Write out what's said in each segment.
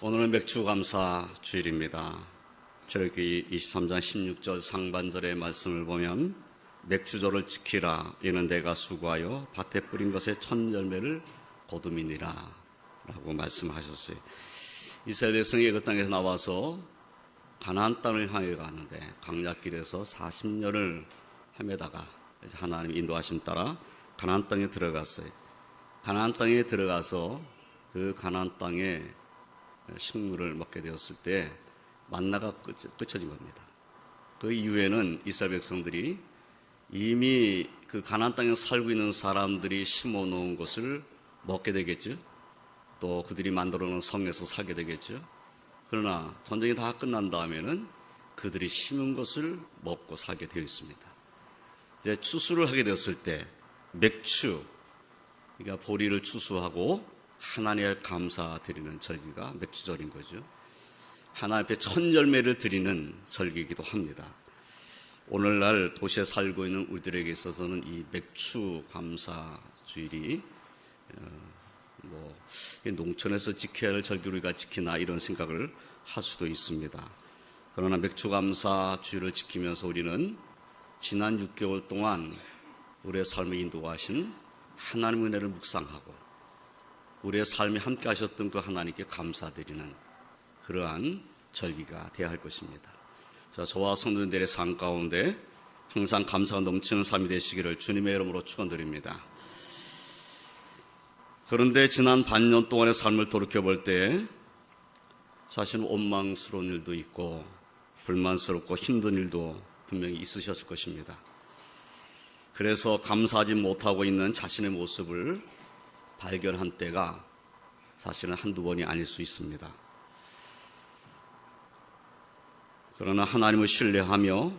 오늘은 맥주감사 주일입니다. 출애굽기 23장 16절 상반절의 말씀을 보면 맥주절을 지키라. 이는 내가 수고하여 밭에 뿌린 것의 첫 열매를 거두미니라 라고 말씀하셨어요. 이스라엘 백성이 그 땅에서 나와서 가나안 땅을 향해 가는데 광야길에서 40년을 헤매다가 하나님 인도하심 따라 가나안 땅에 들어갔어요. 가나안 땅에 들어가서 그 가나안 땅에 식물을 먹게 되었을 때 만나가 끝쳐진 겁니다. 그 이후에는 이스라엘 백성들이 이미 그 가나안 땅에 살고 있는 사람들이 심어 놓은 것을 먹게 되겠죠. 또 그들이 만들어 놓은 성에서 살게 되겠죠. 그러나 전쟁이 다 끝난 다음에는 그들이 심은 것을 먹고 살게 되어 있습니다. 이제 추수를 하게 되었을 때 맥추, 그러니까 보리를 추수하고 하나님께 감사드리는 절기가 맥주절인 거죠. 하나님 앞에 첫 열매를 드리는 절기이기도 합니다. 오늘날 도시에 살고 있는 우리들에게 있어서는 이 맥주 감사 주일이 농촌에서 지켜야 할 절기를 우리가 지키나 이런 생각을 할 수도 있습니다. 그러나 맥주 감사 주일을 지키면서 우리는 지난 6개월 동안 우리의 삶에 인도하신 하나님의 은혜를 묵상하고 우리의 삶에 함께 하셨던 그 하나님께 감사드리는 그러한 절기가 되어야 할 것입니다. 자, 저와 성도님들의 삶 가운데 항상 감사가 넘치는 삶이 되시기를 주님의 이름으로 축원드립니다. 그런데 지난 반년 동안의 삶을 돌이켜볼 때 사실은 원망스러운 일도 있고 불만스럽고 힘든 일도 분명히 있으셨을 것입니다. 그래서 감사하지 못하고 있는 자신의 모습을 발견한 때가 사실은 한두 번이 아닐 수 있습니다. 그러나 하나님을 신뢰하며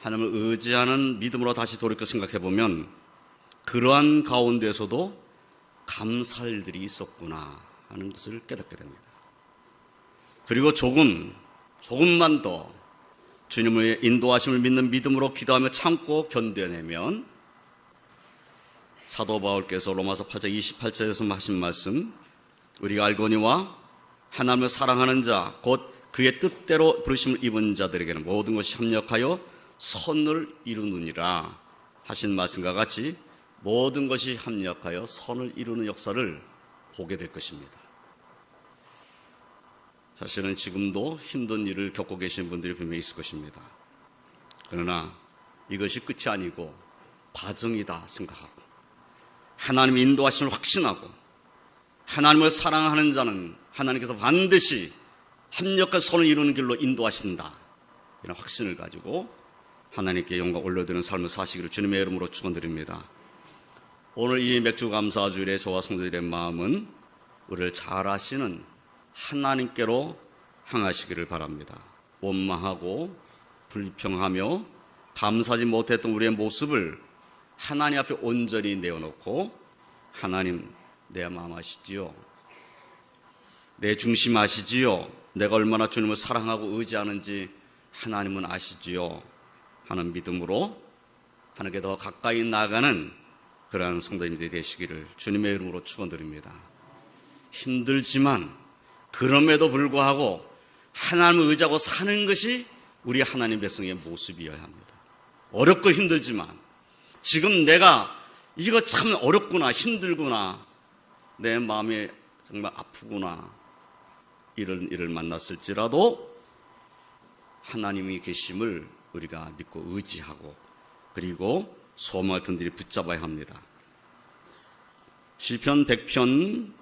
하나님을 의지하는 믿음으로 다시 돌이켜 생각해 보면 그러한 가운데서도 감사할 일들이 있었구나 하는 것을 깨닫게 됩니다. 그리고 조금만 더 주님의 인도하심을 믿는 믿음으로 기도하며 참고 견뎌내면 사도 바울께서 로마서 8장 28절에서 하신 말씀, 우리가 알거니와 하나님을 사랑하는 자 곧 그의 뜻대로 부르심을 입은 자들에게는 모든 것이 협력하여 선을 이루느니라 하신 말씀과 같이 모든 것이 협력하여 선을 이루는 역사를 보게 될 것입니다. 사실은 지금도 힘든 일을 겪고 계신 분들이 분명히 있을 것입니다. 그러나 이것이 끝이 아니고 과정이다 생각하고 하나님의 인도하심을 확신하고 하나님을 사랑하는 자는 하나님께서 반드시 합력한 선을 이루는 길로 인도하신다 이런 확신을 가지고 하나님께 영광 올려드리는 삶을 사시기를 주님의 이름으로 축원드립니다. 오늘 이 맥주 감사 주일에 저와 성도들의 마음은 우리를 잘 아시는 하나님께로 향하시기를 바랍니다. 원망하고 불평하며 감사하지 못했던 우리의 모습을 하나님 앞에 온전히 내어놓고 하나님 내 마음 아시지요? 내 중심 아시지요? 내가 얼마나 주님을 사랑하고 의지하는지 하나님은 아시지요? 하는 믿음으로 하나님께 더 가까이 나아가는 그러한 성도님들이 되시기를 주님의 이름으로 축원드립니다. 힘들지만 그럼에도 불구하고 하나님을 의지하고 사는 것이 우리 하나님 백성의 모습이어야 합니다. 어렵고 힘들지만 지금 내가 이거 참 어렵구나 힘들구나 내 마음이 정말 아프구나 이런 일을 만났을지라도 하나님이 계심을 우리가 믿고 의지하고 그리고 소망을 든들이 붙잡아야 합니다. 시편 100편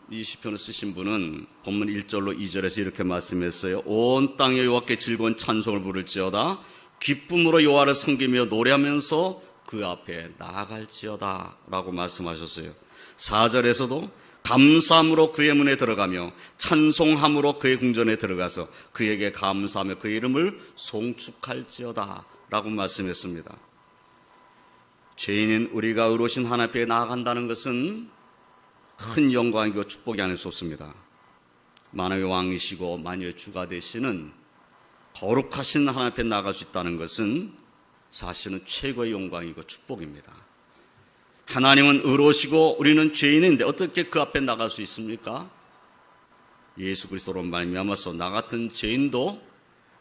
이 시편을 쓰신 분은 본문 1절로 2절에서 이렇게 말씀했어요. 온 땅에 여호와께 즐거운 찬송을 부를지어다 기쁨으로 여호와를 섬기며 노래하면서 그 앞에 나아갈지어다 라고 말씀하셨어요. 4절에서도 감사함으로 그의 문에 들어가며 찬송함으로 그의 궁전에 들어가서 그에게 감사하며 그의 이름을 송축할지어다 라고 말씀했습니다. 죄인인 우리가 의로우신 하나님 앞에 나아간다는 것은 큰 영광이고 축복이 아닐 수 없습니다. 만왕의 왕이시고 만유의 주가 되시는 거룩하신 하나님 앞에 나아갈 수 있다는 것은 사실은 최고의 영광이고 축복입니다. 하나님은 의로우시고 우리는 죄인인데 어떻게 그 앞에 나갈 수 있습니까? 예수 그리스도로 말미암아서 나 같은 죄인도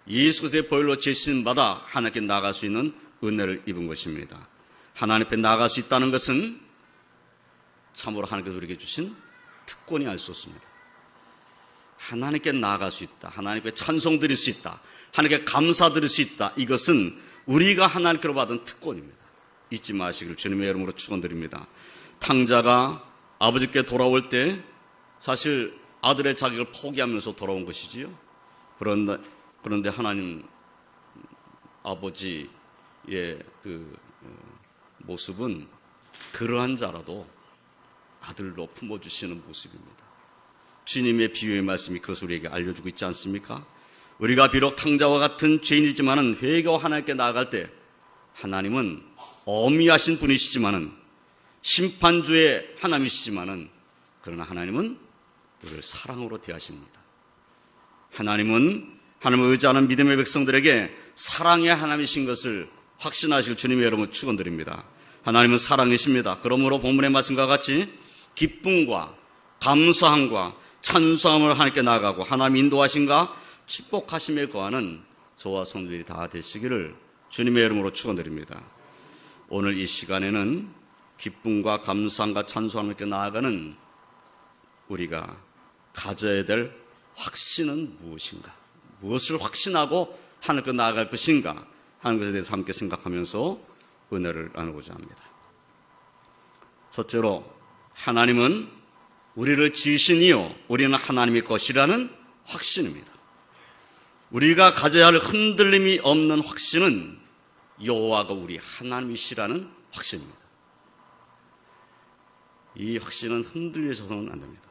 예수 그리스도의 보혈로 죄신 받아 하나님께 나아갈 수 있는 은혜를 입은 것입니다. 하나님 앞에 나아갈 수 있다는 것은 참으로 하나님께서 우리에게 주신 특권이 알 수 없습니다. 하나님께 나아갈 수 있다, 하나님께 찬송 드릴 수 있다, 하나님께 감사 드릴 수 있다, 이것은 우리가 하나님께로 받은 특권입니다. 잊지 마시기를 주님의 이름으로 축원드립니다. 탕자가 아버지께 돌아올 때 사실 아들의 자격을 포기하면서 돌아온 것이지요. 그런데 하나님 아버지의 그 모습은 그러한 자라도 아들로 품어주시는 모습입니다. 주님의 비유의 말씀이 그것을 우리에게 알려주고 있지 않습니까? 우리가 비록 탕자와 같은 죄인이지만은 회개와 하나님께 나아갈 때 하나님은 어미하신 분이시지만은 심판주의 하나님이시지만은 그러나 하나님은 우리를 사랑으로 대하십니다. 하나님은 하나님을 의지하는 믿음의 백성들에게 사랑의 하나님이신 것을 확신하실 주님의 여러분 축원드립니다. 하나님은 사랑이십니다. 그러므로 본문의 말씀과 같이 기쁨과 감사함과 찬송함을 하나님께 나아가고 하나님 인도하심과 축복하심에 거하는 저와 성도들이 다 되시기를 주님의 이름으로 축원드립니다. 오늘 이 시간에는 기쁨과 감사함과 찬송함을 이렇게 나아가는 우리가 가져야 될 확신은 무엇인가? 무엇을 확신하고 하나님께 나아갈 것인가? 하는 것에 대해서 함께 생각하면서 은혜를 나누고자 합니다. 첫째로 하나님은 우리를 지으시니요 우리는 하나님의 것이라는 확신입니다. 우리가 가져야 할 흔들림이 없는 확신은 여호와가 우리 하나님이시라는 확신입니다. 이 확신은 흔들려서는 안 됩니다.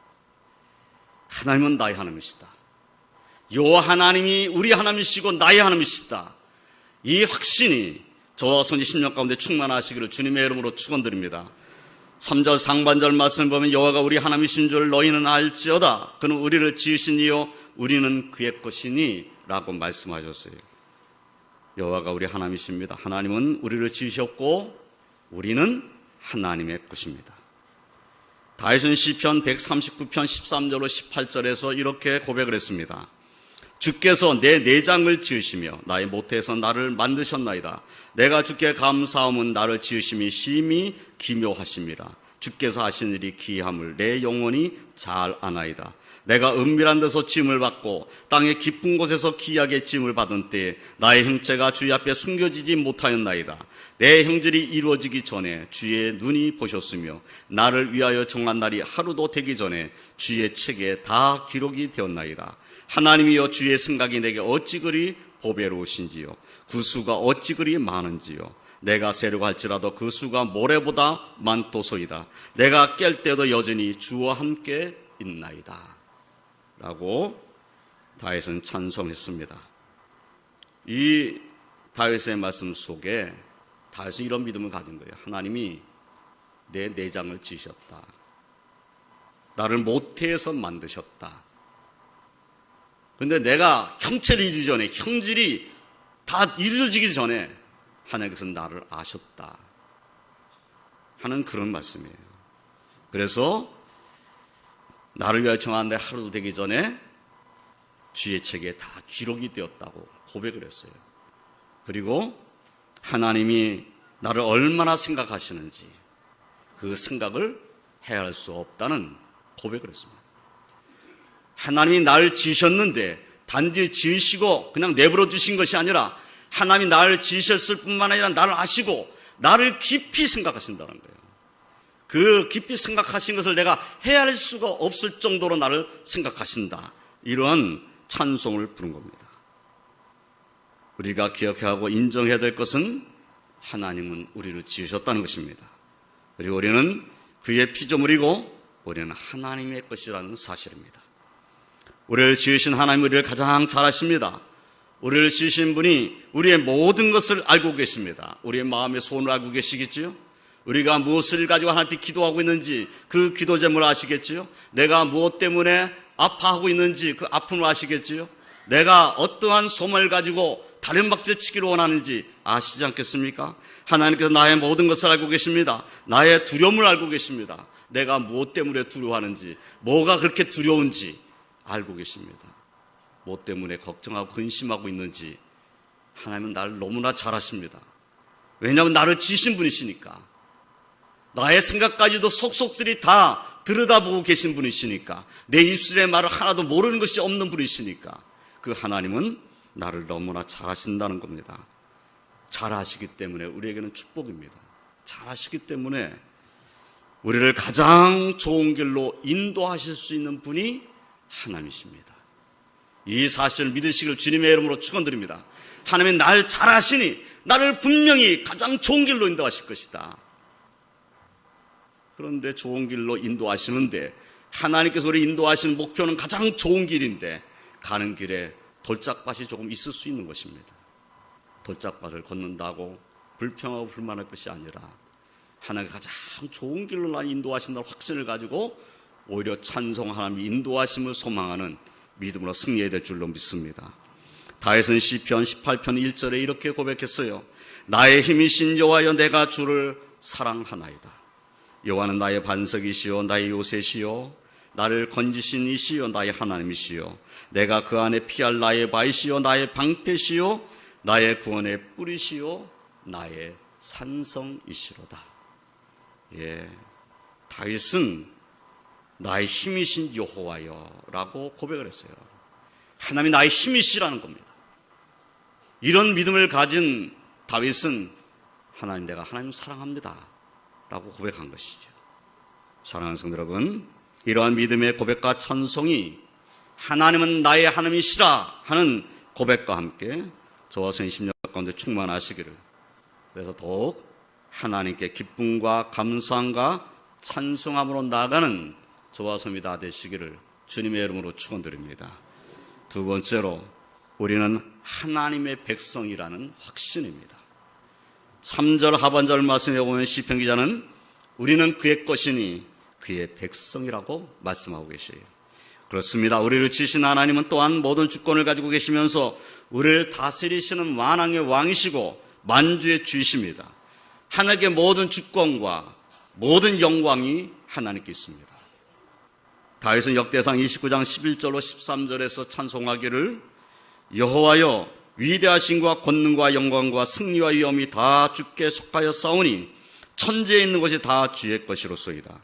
하나님은 나의 하나님이시다. 여호와 하나님이 우리 하나님이시고 나의 하나님이시다. 이 확신이 저와 성도 10년 가운데 충만하시기를 주님의 이름으로 축원드립니다. 3절 상반절 말씀을 보면 여호와가 우리 하나님이신 줄 너희는 알지어다. 그는 우리를 지으시니요 우리는 그의 것이니 라고 말씀하셨어요. 여호와가 우리 하나님이십니다. 하나님은 우리를 지으셨고 우리는 하나님의 것입니다. 다윗은 시편 139편 13절로 18절에서 이렇게 고백을 했습니다. 주께서 내 내장을 지으시며 나의 모태에서 나를 만드셨나이다. 내가 주께 감사함은 나를 지으심이 심히 기묘하심이라. 주께서 하신 일이 기이함을 내 영혼이 잘 아나이다. 내가 은밀한 데서 지음을 받고 땅의 깊은 곳에서 기이하게 지음을 받은 때에 나의 형체가 주의 앞에 숨겨지지 못하였나이다. 내 형질이 이루어지기 전에 주의 눈이 보셨으며 나를 위하여 정한 날이 하루도 되기 전에 주의 책에 다 기록이 되었나이다. 하나님이여 주의 생각이 내게 어찌 그리 보배로우신지요 그 수가 어찌 그리 많은지요. 내가 세려고 할지라도 그 수가 모래보다 많도소이다. 내가 깰 때도 여전히 주와 함께 있나이다. 라고 다윗은 찬송했습니다. 이 다윗의 말씀 속에 다윗은 이런 믿음을 가진 거예요. 하나님이 내 내장을 지으셨다. 나를 모태에서 만드셨다. 근데 내가 형체를 이루기 전에, 형질이 다 이루어지기 전에 하나님께서 나를 아셨다 하는 그런 말씀이에요. 그래서 나를 위하여 정한 날 하루도 되기 전에 주의 책에 다 기록이 되었다고 고백을 했어요. 그리고 하나님이 나를 얼마나 생각하시는지 그 생각을 헤아릴 수 없다는 고백을 했습니다. 하나님이 나를 지으셨는데 단지 지으시고 그냥 내버려 두신 것이 아니라 하나님이 나를 지으셨을 뿐만 아니라 나를 아시고 나를 깊이 생각하신다는 거예요. 그 깊이 생각하신 것을 내가 헤아릴 수가 없을 정도로 나를 생각하신다. 이러한 찬송을 부른 겁니다. 우리가 기억해야 하고 인정해야 될 것은 하나님은 우리를 지으셨다는 것입니다. 그리고 우리는 그의 피조물이고 우리는 하나님의 것이라는 사실입니다. 우리를 지으신 하나님 우리를 가장 잘 아십니다. 우리를 지으신 분이 우리의 모든 것을 알고 계십니다. 우리의 마음의 소원을 알고 계시겠지요? 우리가 무엇을 가지고 하나님께 기도하고 있는지 그 기도 제목을 아시겠지요? 내가 무엇 때문에 아파하고 있는지 그 아픔을 아시겠지요? 내가 어떠한 소망을 가지고 다른 박질 치기를 원하는지 아시지 않겠습니까? 하나님께서 나의 모든 것을 알고 계십니다. 나의 두려움을 알고 계십니다. 내가 무엇 때문에 두려워하는지, 뭐가 그렇게 두려운지 알고 계십니다. 뭐 때문에 걱정하고 근심하고 있는지 하나님은 나를 너무나 잘 아십니다. 왜냐하면 나를 지으신 분이시니까. 나의 생각까지도 속속들이 다 들여다보고 계신 분이시니까. 내 입술의 말을 하나도 모르는 것이 없는 분이시니까. 그 하나님은 나를 너무나 잘 아신다는 겁니다. 잘 아시기 때문에 우리에게는 축복입니다. 잘 아시기 때문에 우리를 가장 좋은 길로 인도하실 수 있는 분이 하나님이십니다. 이 사실을 믿으시길 주님의 이름으로 축원드립니다. 하나님은 날 잘 아시니 나를 분명히 가장 좋은 길로 인도하실 것이다. 그런데 좋은 길로 인도하시는데 하나님께서 우리 인도하시는 목표는 가장 좋은 길인데 가는 길에 돌짝밭이 조금 있을 수 있는 것입니다. 돌짝밭을 걷는다고 불평하고 불만할 것이 아니라 하나님께서 가장 좋은 길로 날 인도하신다는 확신을 가지고 오히려 찬송 하나님의 인도하심을 소망하는 믿음으로 승리해야 될 줄로 믿습니다. 다윗은 시편 18편 1절에 이렇게 고백했어요. 나의 힘이신 여호와여 내가 주를 사랑하나이다. 여호와는 나의 반석이시요 나의 요새시요 나를 건지신 이시요 나의 하나님이시요 내가 그 안에 피할 나의 바위시요 나의 방패시요 나의 구원의 뿌리시요 나의 산성이시로다. 예, 다윗은 나의 힘이신 여호와여 라고 고백을 했어요. 하나님이 나의 힘이시라는 겁니다. 이런 믿음을 가진 다윗은 하나님 내가 하나님 사랑합니다 라고 고백한 것이죠. 사랑하는 성도 여러분, 이러한 믿음의 고백과 찬송이 하나님은 나의 하나님이시라 하는 고백과 함께 저와 선생님 심령 가운데 충만하시기를, 그래서 더욱 하나님께 기쁨과 감사함과 찬송함으로 나아가는 저와 선생님이 다 되시기를 주님의 이름으로 축원드립니다. 두 번째로 우리는 하나님의 백성이라는 확신입니다. 3절 하반절 말씀에 보면 시편 기자는 우리는 그의 것이니 그의 백성이라고 말씀하고 계셔요. 그렇습니다. 우리를 지으신 하나님은 또한 모든 주권을 가지고 계시면서 우리를 다스리시는 만왕의 왕이시고 만주의 주이십니다. 하나님의 모든 주권과 모든 영광이 하나님께 있습니다. 다윗은 역대상 29장 11절로 13절에서 찬송하기를 여호와여 위대하심과 권능과 영광과 승리와 위엄이 다 주께 속하여 싸우니 천지에 있는 것이 다 주의 것이로소이다.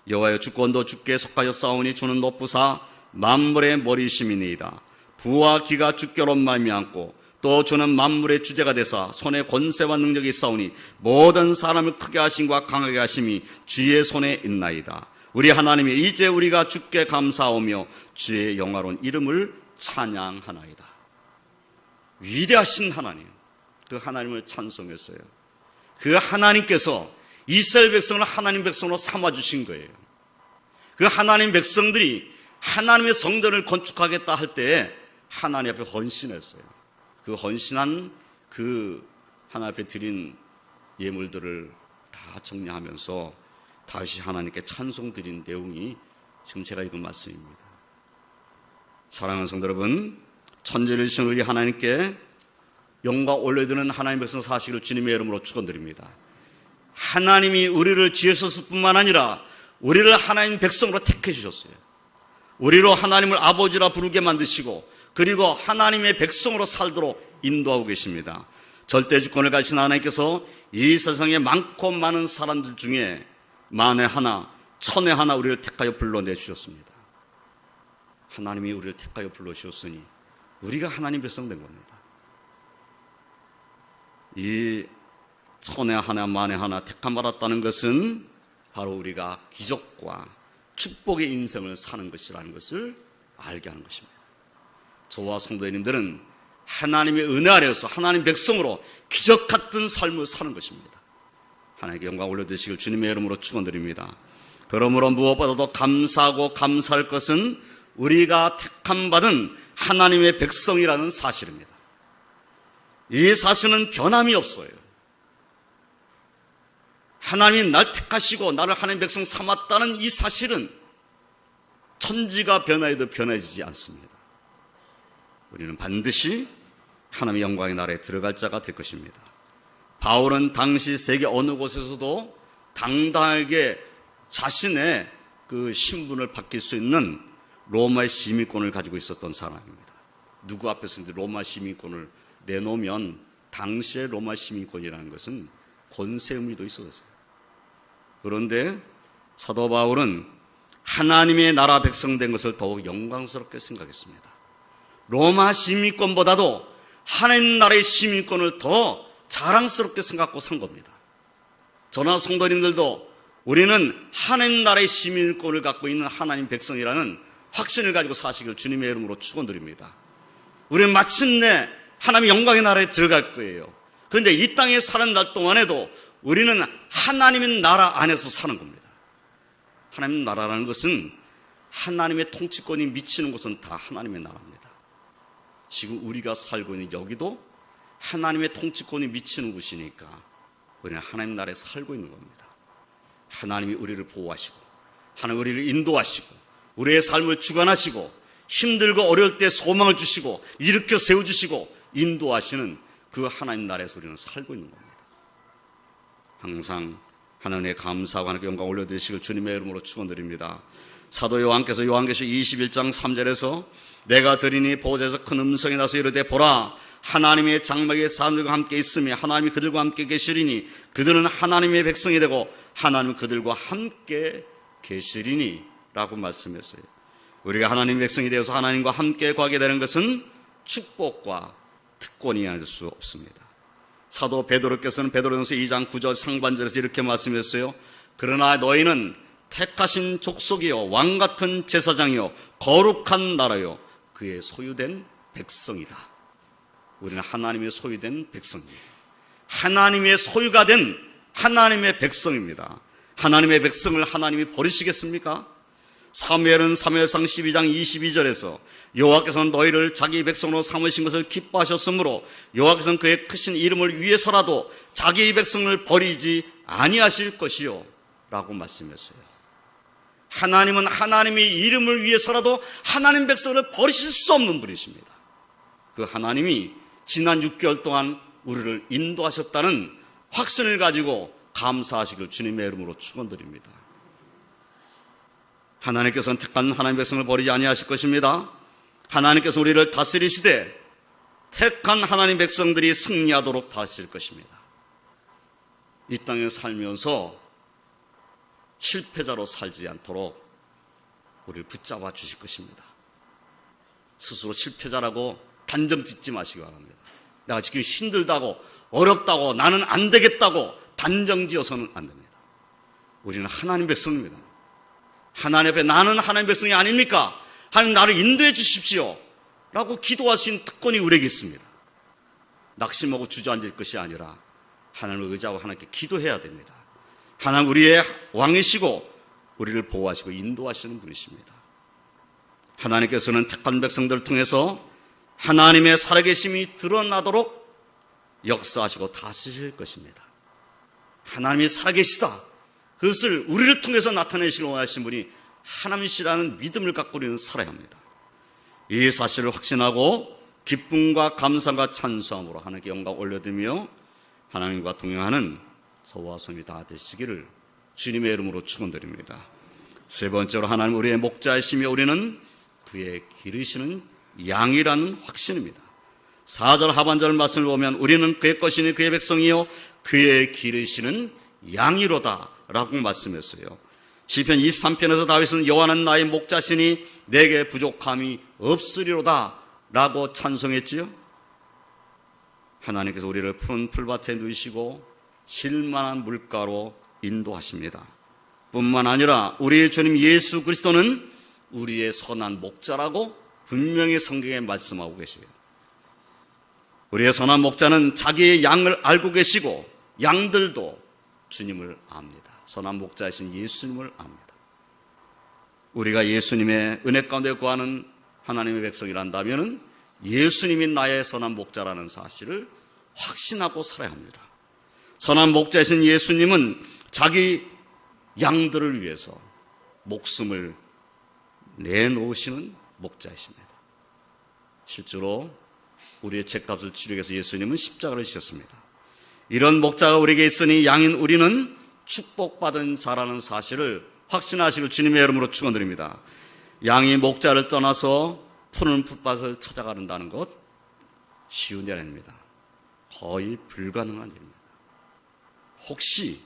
여호와여 주권도 주께 속하여 싸우니 주는 높으사 만물의 머리심이니이다. 부와 기가 주께로 말미암고 또 주는 만물의 주제가 되사 손에 권세와 능력이 싸우니 모든 사람을 크게 하심과 강하게 하심이 주의 손에 있나이다. 우리 하나님이 이제 우리가 주께 감사하며 주의 영화로운 이름을 찬양하나이다. 위대하신 하나님, 그 하나님을 찬송했어요. 그 하나님께서 이스라엘 백성을 하나님 백성으로 삼아주신 거예요. 그 하나님 백성들이 하나님의 성전을 건축하겠다 할 때 하나님 앞에 헌신했어요. 그 헌신한 그 하나님 앞에 드린 예물들을 다 정리하면서 다시 하나님께 찬송 드린 내용이 지금 제가 읽은 말씀입니다. 사랑하는 성도 여러분, 천지를 지신 우리 하나님께 영광 올려드리는 하나님 백성 사시기를 주님의 이름으로 축원드립니다. 하나님이 우리를 지으셨을 뿐만 아니라 우리를 하나님 백성으로 택해 주셨어요. 우리로 하나님을 아버지라 부르게 만드시고 그리고 하나님의 백성으로 살도록 인도하고 계십니다. 절대 주권을 가지신 하나님께서 이 세상에 많고 많은 사람들 중에 만에 하나, 천에 하나 우리를 택하여 불러내주셨습니다. 하나님이 우리를 택하여 불러주셨으니 우리가 하나님 백성 된 겁니다. 이 천에 하나, 만에 하나 택함받았다는 것은 바로 우리가 기적과 축복의 인생을 사는 것이라는 것을 알게 하는 것입니다. 저와 성도님들은 하나님의 은혜 아래에서 하나님 백성으로 기적 같은 삶을 사는 것입니다. 하나님께 영광 올려드리시길 주님의 이름으로 축원드립니다. 그러므로 무엇보다도 감사하고 감사할 것은 우리가 택함받은 하나님의 백성이라는 사실입니다. 이 사실은 변함이 없어요. 하나님이 날 택하시고 나를 하나님의 백성 삼았다는 이 사실은 천지가 변화해도 변해지지 않습니다. 우리는 반드시 하나님의 영광의 나라에 들어갈 자가 될 것입니다. 바울은 당시 세계 어느 곳에서도 당당하게 자신의 그 신분을 밝힐 수 있는 로마의 시민권을 가지고 있었던 사람입니다. 누구 앞에서 로마 시민권을 내놓으면 당시의 로마 시민권이라는 것은 권세 의미도 있었어요. 그런데 사도 바울은 하나님의 나라 백성 된 것을 더욱 영광스럽게 생각했습니다. 로마 시민권보다도 하나님 나라의 시민권을 더 자랑스럽게 생각하고 산 겁니다. 저나 성도님들도 우리는 하나님 나라의 시민권을 갖고 있는 하나님 백성이라는 확신을 가지고 사시길 주님의 이름으로 축원드립니다. 우리는 마침내 하나님의 영광의 나라에 들어갈 거예요. 그런데 이 땅에 사는 날 동안에도 우리는 하나님의 나라 안에서 사는 겁니다. 하나님의 나라라는 것은 하나님의 통치권이 미치는 곳은 다 하나님의 나라입니다. 지금 우리가 살고 있는 여기도 하나님의 통치권이 미치는 곳이니까 우리는 하나님 나라에 살고 있는 겁니다. 하나님이 우리를 보호하시고 하나님 우리를 인도하시고 우리의 삶을 주관하시고 힘들고 어려울 때 소망을 주시고 일으켜 세워주시고 인도하시는 그 하나님 나라에서 우리는 살고 있는 겁니다. 항상 하나님의 감사하고 하나님께 영광 올려드리시길 주님의 이름으로 축원드립니다. 사도 요한께서 요한계시록 21장 3절에서 내가 들으니 보좌에서 큰 음성이 나서 이르되 보라 하나님의 장막에 사람들과 함께 있으며 하나님이 그들과 함께 계시리니 그들은 하나님의 백성이 되고 하나님은 그들과 함께 계시리니 라고 말씀했어요. 우리가 하나님의 백성이 되어서 하나님과 함께 거하게 되는 것은 축복과 특권이 아닐 수 없습니다. 사도 베드로께서는 베드로전서 2장 9절 상반절에서 이렇게 말씀했어요. 그러나 너희는 택하신 족속이요 왕같은 제사장이요 거룩한 나라요 그의 소유된 백성이다. 우리는 하나님의 소유된 백성입니다. 하나님의 소유가 된 하나님의 백성입니다. 하나님의 백성을 하나님이 버리시겠습니까? 사무엘은 사무엘상 12장 22절에서 여호와께서는 너희를 자기 백성으로 삼으신 것을 기뻐하셨으므로 여호와께서는 그의 크신 이름을 위해서라도 자기 백성을 버리지 아니하실 것이요 라고 말씀했어요. 하나님은 하나님의 이름을 위해서라도 하나님 백성을 버리실 수 없는 분이십니다. 그 하나님이 지난 6개월 동안 우리를 인도하셨다는 확신을 가지고 감사하시길 주님의 이름으로 축원드립니다. 하나님께서는 택한 하나님의 백성을 버리지 아니하실 것입니다. 하나님께서 우리를 다스리시되 택한 하나님 백성들이 승리하도록 다스릴 것입니다. 이 땅에 살면서 실패자로 살지 않도록 우리를 붙잡아 주실 것입니다. 스스로 실패자라고 단정 짓지 마시기 바랍니다. 내가 지금 힘들다고 어렵다고 나는 안 되겠다고 단정 지어서는 안 됩니다. 우리는 하나님 백성입니다. 하나님 앞에 나는 하나님 백성이 아닙니까? 하나님 나를 인도해 주십시오 라고 기도할 수 있는 특권이 우리에게 있습니다. 낙심하고 주저앉을 것이 아니라 하나님을 의지하고 하나님께 기도해야 됩니다. 하나님 우리의 왕이시고 우리를 보호하시고 인도하시는 분이십니다. 하나님께서는 택한 백성들을 통해서 하나님의 살아계심이 드러나도록 역사하시고 다스리실 것입니다. 하나님이 살아계시다. 그것을 우리를 통해서 나타내시길 원하시는 분이 하나님이시라는 믿음을 갖고 우리는 살아야 합니다. 이 사실을 확신하고 기쁨과 감사와 찬송함으로 하나님께 영광 올려드리며 하나님과 동행하는 저와 손이 다 되시기를 주님의 이름으로 축원드립니다. 세 번째로 하나님 우리의 목자이시며 우리는 그의 기르시는 양이라는 확신입니다. 4절 하반절 말씀을 보면 우리는 그의 것이니 그의 백성이요 그의 기르시는 양이로다 라고 말씀했어요. 시편 23편에서 다윗은 여호와는 나의 목자시니 내게 부족함이 없으리로다 라고 찬송했지요. 하나님께서 우리를 푸른 풀밭에 누이시고 쉴만한 물가로 인도하십니다. 뿐만 아니라 우리 주님 예수 그리스도는 우리의 선한 목자라고 분명히 성경에 말씀하고 계세요. 우리의 선한 목자는 자기의 양을 알고 계시고 양들도 주님을 압니다. 선한 목자이신 예수님을 압니다. 우리가 예수님의 은혜 가운데 구하는 하나님의 백성이란다면 예수님이 나의 선한 목자라는 사실을 확신하고 살아야 합니다. 선한 목자이신 예수님은 자기 양들을 위해서 목숨을 내놓으시는 목자이십니다. 실제로 우리의 죄값을 치르기 위해서 예수님은 십자가를 지셨습니다. 이런 목자가 우리에게 있으니 양인 우리는 축복받은 자라는 사실을 확신하시길 주님의 이름으로 축원드립니다. 양이 목자를 떠나서 푸른 풀밭을 찾아가는다는 것 쉬운 일 아닙니다. 거의 불가능한 일입니다. 혹시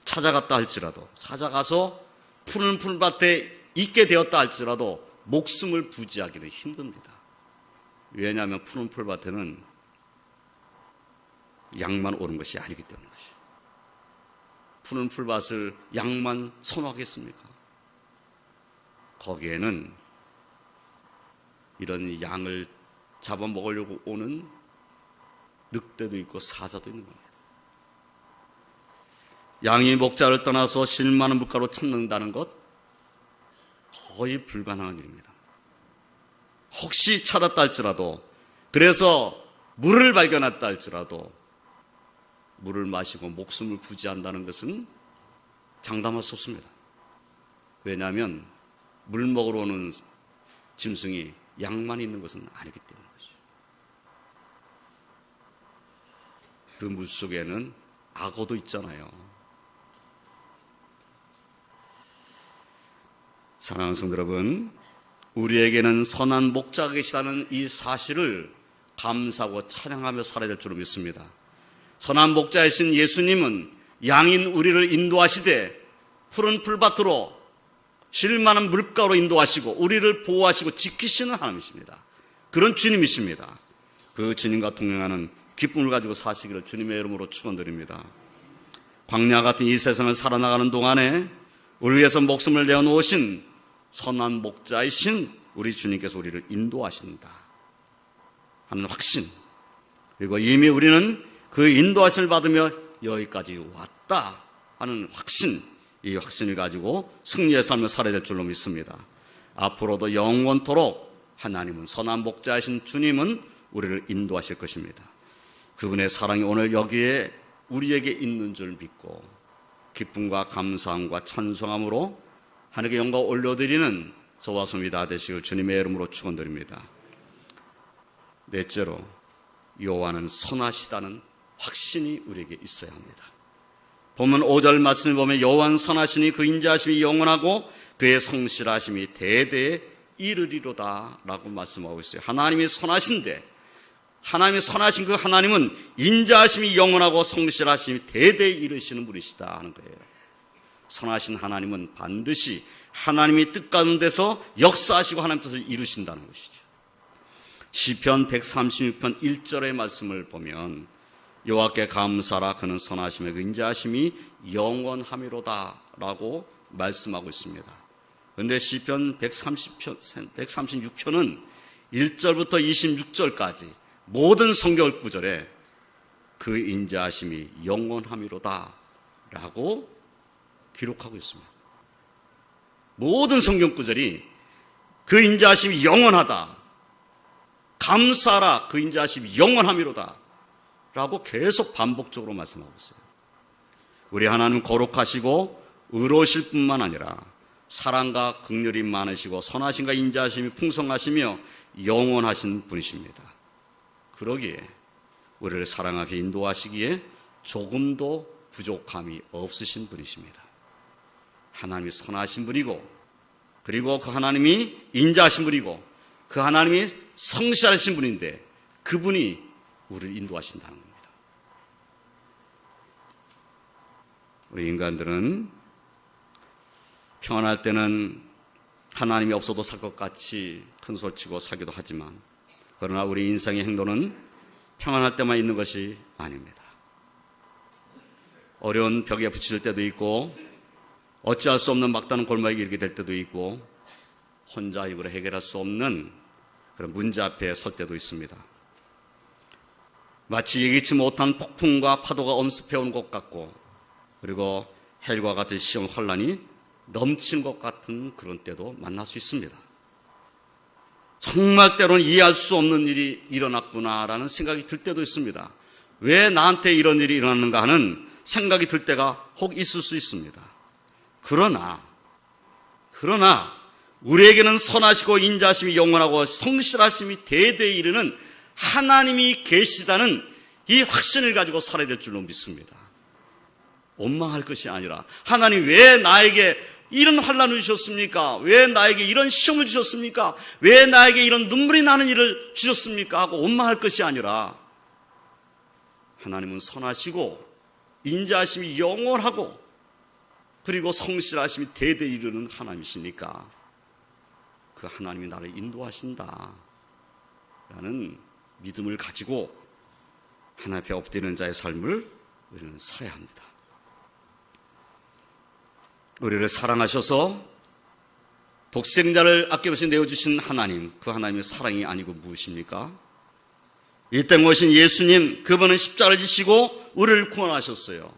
찾아갔다 할지라도, 찾아가서 푸른 풀밭에 있게 되었다 할지라도 목숨을 부지하기는 힘듭니다. 왜냐하면 푸른 풀밭에는 양만 오는 것이 아니기 때문에. 푸른 풀밭을 양만 선호하겠습니까? 거기에는 이런 양을 잡아먹으려고 오는 늑대도 있고 사자도 있는 겁니다. 양이 목자를 떠나서 실많은 물가로 찾는다는 것 거의 불가능한 일입니다. 혹시 찾았다 할지라도, 그래서 물을 발견했다 할지라도 물을 마시고 목숨을 부지한다는 것은 장담할 수 없습니다. 왜냐하면 물 먹으러 오는 짐승이 양만 있는 것은 아니기 때문이죠. 그 물 속에는 악어도 있잖아요. 사랑하는 성도 여러분, 우리에게는 선한 목자가 계시다는 이 사실을 감사하고 찬양하며 살아야 될 줄로 믿습니다. 선한 목자이신 예수님은 양인 우리를 인도하시되 푸른 풀밭으로 실만한 물가로 인도하시고 우리를 보호하시고 지키시는 하나님이십니다. 그런 주님이십니다. 그 주님과 동행하는 기쁨을 가지고 사시기를 주님의 이름으로 축원드립니다. 광야 같은 이 세상을 살아나가는 동안에 우리 위해서 목숨을 내어놓으신 선한 목자이신 우리 주님께서 우리를 인도하신다 하는 확신, 그리고 이미 우리는 그 인도하심을 받으며 여기까지 왔다 하는 확신, 이 확신을 가지고 승리의 삶을 살아야 될 줄로 믿습니다. 앞으로도 영원토록 하나님은, 선한 목자이신 주님은 우리를 인도하실 것입니다. 그분의 사랑이 오늘 여기에 우리에게 있는 줄 믿고 기쁨과 감사함과 찬송함으로 하나님께 영광 올려드리는 저와 소미 다 되시길 주님의 이름으로 축원드립니다. 넷째로, 여호와는 선하시다는 확신이 우리에게 있어야 합니다. 보면 5절 말씀을 보면 여호와는 선하시니 그 인자하심이 영원하고 그의 성실하심이 대대에 이르리로다 라고 말씀하고 있어요. 하나님이 선하신데, 하나님이 선하신 그 하나님은 인자하심이 영원하고 성실하심이 대대에 이르시는 분이시다 하는 거예요. 선하신 하나님은 반드시 하나님이 뜻 가운데서 역사하시고 하나님 뜻을 이루신다는 것이죠. 시편 136편 1절의 말씀을 보면 여호와께 감사라, 그는 선하심에 그 인자하심이 영원함이로다 라고 말씀하고 있습니다. 그런데 시편 136편은 1절부터 26절까지 모든 성경 구절에 그 인자하심이 영원함이로다 라고 기록하고 있습니다. 모든 성경 구절이 그 인자하심이 영원하다, 감사라, 그 인자하심이 영원함이로다 라고 계속 반복적으로 말씀하고 있어요. 우리 하나님 거룩하시고 의로우실 뿐만 아니라 사랑과 긍휼이 많으시고 선하심과 인자하심이 풍성하시며 영원하신 분이십니다. 그러기에 우리를 사랑하게 인도하시기에 조금도 부족함이 없으신 분이십니다. 하나님이 선하신 분이고, 그리고 그 하나님이 인자하신 분이고, 그 하나님이 성실하신 분인데 그분이 우리를 인도하신다는 겁니다. 우리 인간들은 평안할 때는 하나님이 없어도 살 것 같이 큰 소리치고 살기도 하지만, 그러나 우리 인생의 행동은 평안할 때만 있는 것이 아닙니다. 어려운 벽에 부딪힐 때도 있고, 어찌할 수 없는 막다른 골목에 이르게 될 때도 있고, 혼자 힘으로 해결할 수 없는 그런 문제 앞에 설 때도 있습니다. 마치 예기치 못한 폭풍과 파도가 엄습해온 것 같고, 그리고 헬과 같은 시험 혼란이 넘치는 것 같은 그런 때도 만날 수 있습니다. 정말 때로는 이해할 수 없는 일이 일어났구나라는 생각이 들 때도 있습니다. 왜 나한테 이런 일이 일어났는가 하는 생각이 들 때가 혹 있을 수 있습니다. 그러나 우리에게는 선하시고 인자하심이 영원하고 성실하심이 대대에 이르는 하나님이 계시다는 이 확신을 가지고 살아야 될 줄로 믿습니다. 원망할 것이 아니라, 하나님 왜 나에게 이런 환난을 주셨습니까? 왜 나에게 이런 시험을 주셨습니까? 왜 나에게 이런 눈물이 나는 일을 주셨습니까? 하고 원망할 것이 아니라 하나님은 선하시고 인자하심이 영원하고 그리고 성실하심이 대대에 이르는 하나님이시니까 그 하나님이 나를 인도하신다 라는 믿음을 가지고 하나님 앞에 엎드리는 자의 삶을 우리는 살아야 합니다. 우리를 사랑하셔서 독생자를 아낌없이 내어주신 하나님, 그 하나님의 사랑이 아니고 무엇입니까? 이 땅 오신 예수님, 그분은 십자가를 지시고 우리를 구원하셨어요.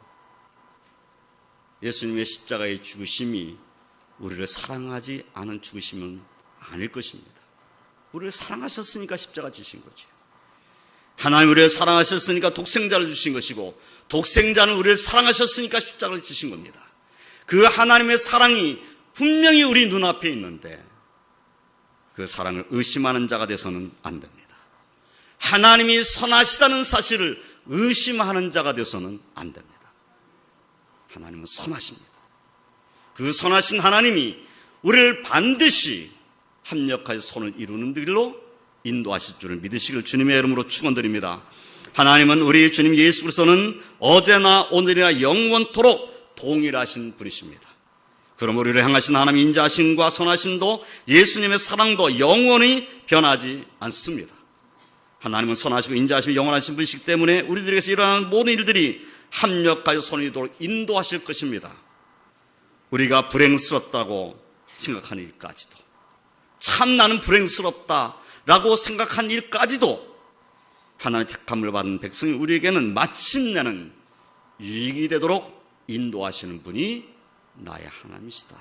예수님의 십자가의 죽으심이 우리를 사랑하지 않은 죽으심은 아닐 것입니다. 우리를 사랑하셨으니까 십자가 지신 거죠. 하나님 우리를 사랑하셨으니까 독생자를 주신 것이고 독생자는 우리를 사랑하셨으니까 십자가를 지신 겁니다. 그 하나님의 사랑이 분명히 우리 눈앞에 있는데 그 사랑을 의심하는 자가 돼서는 안 됩니다. 하나님이 선하시다는 사실을 의심하는 자가 돼서는 안 됩니다. 하나님은 선하십니다. 그 선하신 하나님이 우리를 반드시 합력하여 손을 이루는 길로 인도하실 줄을 믿으시길 주님의 이름으로 축원드립니다. 하나님은 우리 주님 예수 그리스도는 어제나 오늘이나 영원토록 동일하신 분이십니다. 그럼 우리를 향하신 하나님의 인자하심과 선하심도 예수님의 사랑도 영원히 변하지 않습니다. 하나님은 선하시고 인자하심이 영원하신 분이시기 때문에 우리들에게서 일어나는 모든 일들이 합력하여 손을 이도록 인도하실 것입니다. 우리가 불행스럽다고 생각한 일까지도 참 나는 불행스럽다라고 생각한 일까지도 하나님의 택함을 받은 백성이 우리에게는 마침내는 유익이 되도록 인도하시는 분이 나의 하나님이시다.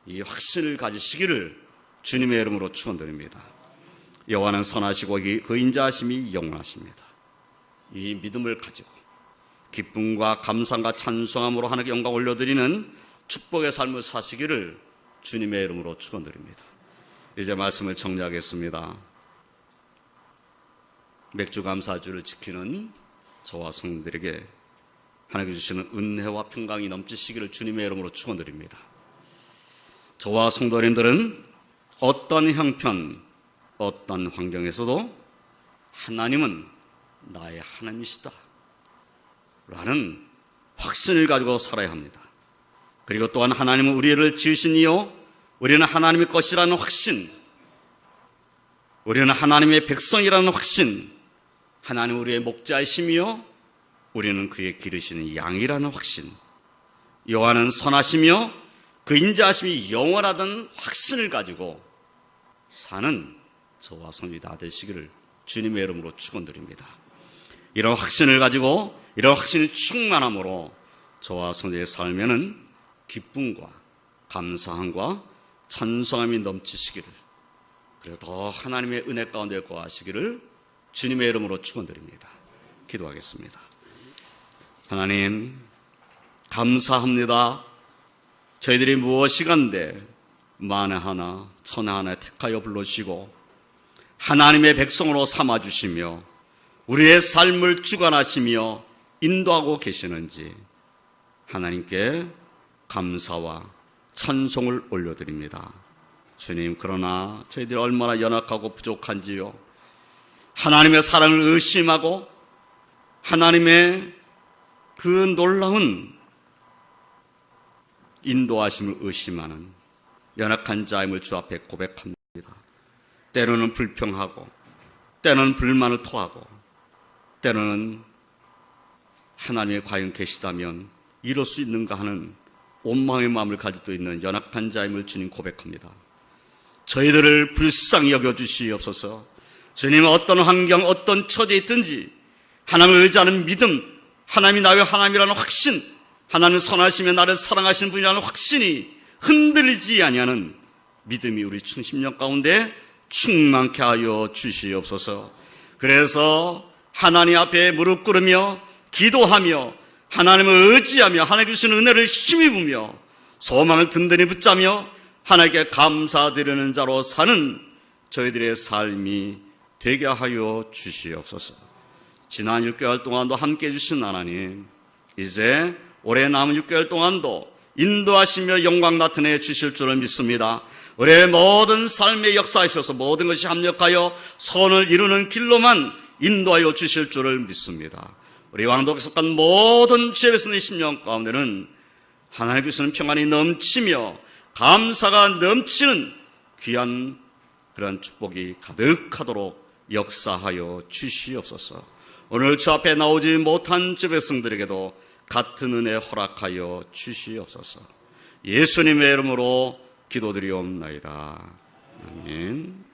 이 확신을 가지시기를 주님의 이름으로 축원드립니다. 여호와는 선하시고 그 인자하심이 영원하십니다. 이 믿음을 가지고 기쁨과 감사와 찬송함으로 하나님께 영광 올려드리는 축복의 삶을 사시기를 주님의 이름으로 축원드립니다. 이제 말씀을 정리하겠습니다. 맥주감사주를 지키는 저와 성도들에게 하나님께 주시는 은혜와 평강이 넘치시기를 주님의 이름으로 축원드립니다. 저와 성도님들은 어떤 형편, 어떤 환경에서도 하나님은 나의 하나님이시다 라는 확신을 가지고 살아야 합니다. 그리고 또한 하나님은 우리를 지으신 이요 우리는 하나님의 것이라는 확신, 우리는 하나님의 백성이라는 확신, 하나님 우리의 목자이시며 우리는 그의 기르시는 양이라는 확신, 여호와는 선하시며 그 인자하심이 영원하다는 확신을 가지고 사는 저와 성도들이 다 되시기를 주님의 이름으로 축원드립니다. 이런 확신을 가지고 이런 확신이 충만함으로 저와 성도들의 삶에는 기쁨과 감사함과 찬송함이 넘치시기를, 그리고 더 하나님의 은혜 가운데 거하시기를 주님의 이름으로 축원드립니다. 기도하겠습니다. 하나님 감사합니다. 저희들이 무엇이간데 만에 하나 천에 하나 택하여 불러주시고 하나님의 백성으로 삼아주시며 우리의 삶을 주관하시며 인도하고 계시는지 하나님께 감사와 찬송을 올려드립니다. 주님, 그러나 저희들이 얼마나 연약하고 부족한지요, 하나님의 사랑을 의심하고 하나님의 그 놀라운 인도하심을 의심하는 연약한 자임을 주 앞에 고백합니다. 때로는 불평하고 때로는 불만을 토하고 때로는 하나님이 과연 계시다면 이럴 수 있는가 하는 원망의 마음을 가지고 있는 연약한 자임을 주님 고백합니다. 저희들을 불쌍히 여겨주시옵소서. 주님, 어떤 환경 어떤 처지에 있든지 하나님을 의지하는 믿음, 하나님이 나의 하나님이라는 확신, 하나님 선하시며 나를 사랑하시는 분이라는 확신이 흔들리지 아니하는 믿음이 우리 중심령 가운데 충만케 하여 주시옵소서. 그래서 하나님 앞에 무릎 꿇으며 기도하며 하나님을 의지하며 하나님께 주시는 은혜를 힘입으며 소망을 든든히 붙잡며 하나님께 감사드리는 자로 사는 저희들의 삶이 되게 하여 주시옵소서. 지난 6개월 동안도 함께해 주신 하나님, 이제 올해 남은 6개월 동안도 인도하시며 영광 나타내 주실 줄을 믿습니다. 우리의 모든 삶의 역사하셔서 모든 것이 합력하여 선을 이루는 길로만 인도하여 주실 줄을 믿습니다. 우리 왕독에 속한 모든 지혜에서는 10년 가운데는 하나님께서는 평안이 넘치며 감사가 넘치는 귀한 그런 축복이 가득하도록 역사하여 주시옵소서. 오늘 주 앞에 나오지 못한 주 백성들에게도 같은 은혜 허락하여 주시옵소서. 예수님의 이름으로 기도드리옵나이다. 아멘.